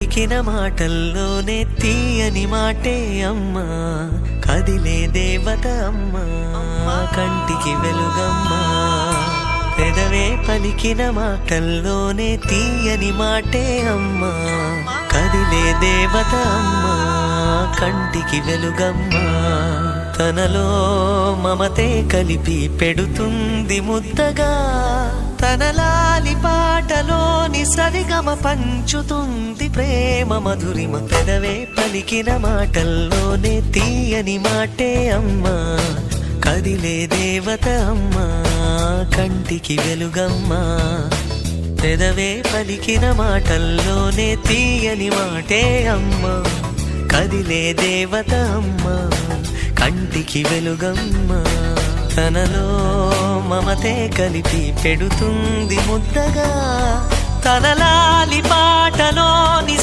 పలికిన మాటల్లోనే తీయని మాటే అమ్మా, కదిలే దేవత అమ్మా, కంటికి వెలుగమ్మా. పెదవే పలికిన మాటల్లోనే తీయని మాటే అమ్మా, కదిలే దేవత అమ్మా, కంటికి వెలుగమ్మా. తనలో మమతే కలిపి పెడుతుంది ముద్దగా, తన లాలి పాటలోని సరిగమ పంచుతుంది ప్రేమ మధురిమ. పెదవే పలికిన మాటల్లోనే తీయని మాటే అమ్మా, కదిలే దేవత అమ్మా, కంటికి వెలుగమ్మా. పెదవే పలికిన మాటల్లోనే తీయని మాటే అమ్మా, కదిలే దేవత అమ్మా, కంటికి వెలుగమ్మా. తనలో మమతే కలిపి పెడుతుంది ముద్దగా, తన లాలి పాటలోని